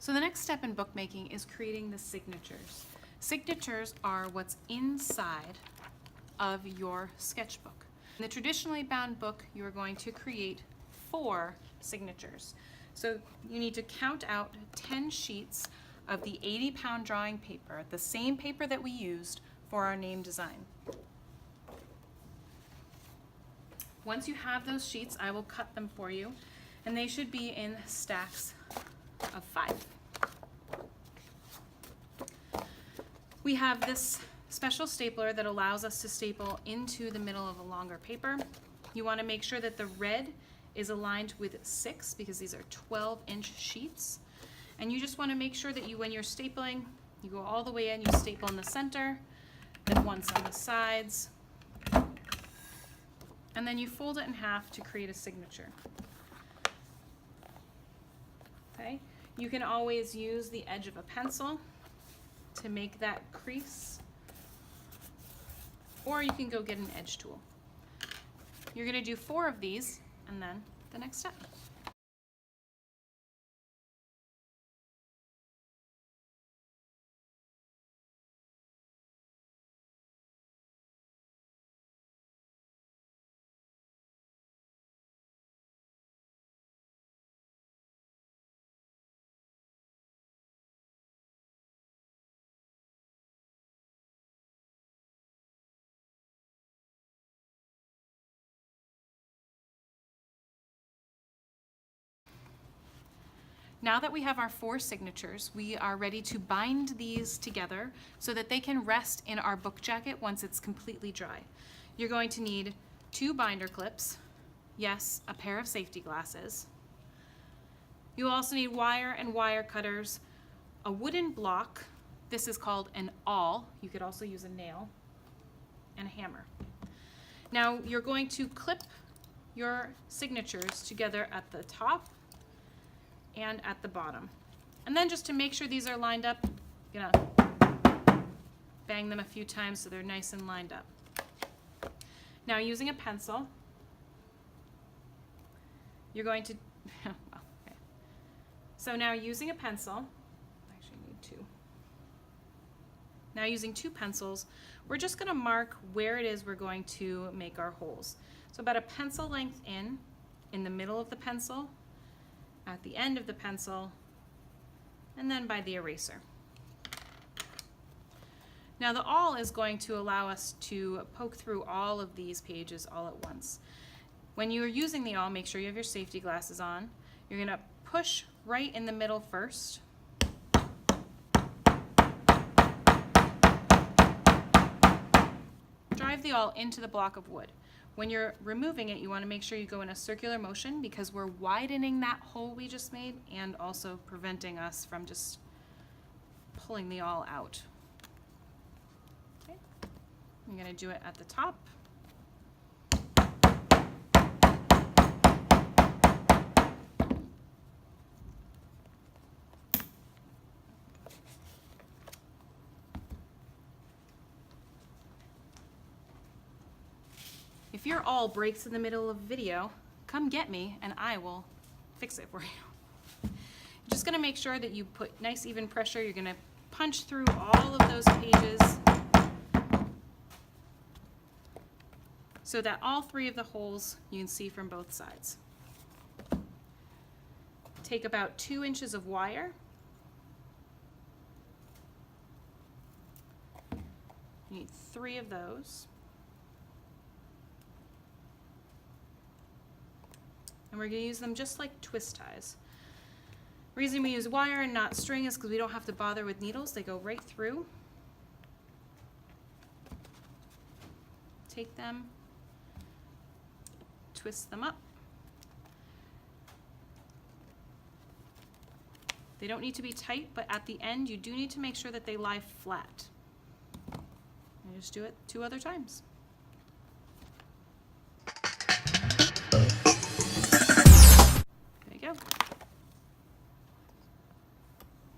So the next step in bookmaking is creating the signatures. Signatures are what's inside of your sketchbook. In the traditionally bound book, you are going to create 4 signatures. So you need to count out 10 sheets of the 80-pound drawing paper, the same paper that we used for our name design. Once you have those sheets, I will cut them for you, and they should be in stacks of 5. We have this special stapler that allows us to staple into the middle of a longer paper. You want to make sure that the red is aligned with 6 because these are 12-inch sheets. And you just want to make sure that when you're stapling, you go all the way in, you staple in the center, then once on the sides, and then you fold it in half to create a signature. Okay? You can always use the edge of a pencil to make that crease, or you can go get an edge tool. You're going to do 4 of these, and then the next step. Now that we have our 4 signatures, we are ready to bind these together so that they can rest in our book jacket once it's completely dry. You're going to need 2 binder clips, yes, a pair of safety glasses. You'll also need wire and wire cutters, a wooden block, this is called an awl, you could also use a nail, and a hammer. Now you're going to clip your signatures together at the top and at the bottom. And then just to make sure these are lined up, you're gonna bang them a few times so they're nice and lined up. Now using a pencil, you're going to, well, okay. So now using a pencil, I actually need 2. Now using 2 pencils, we're just gonna mark where it is we're going to make our holes. So about a pencil length in the middle of the pencil, at the end of the pencil, and then by the eraser. Now the awl is going to allow us to poke through all of these pages all at once. When you are using the awl, make sure you have your safety glasses on. You're gonna push right in the middle first. Drive the awl into the block of wood. When you're removing it, you want to make sure you go in a circular motion because we're widening that hole we just made and also preventing us from just pulling the awl out. Okay. I'm going to do it at the top. If your awl breaks in the middle of a video, come get me and I will fix it for you. You're just gonna make sure that you put nice even pressure. You're gonna punch through all of those pages so that all 3 of the holes you can see from both sides. Take about 2 inches of wire. You need 3 of those. And we're going to use them just like twist ties. The reason we use wire and not string is because we don't have to bother with needles. They go right through. Take them, twist them up. They don't need to be tight, but at the end you do need to make sure that they lie flat. And just do it 2 other times. There you go.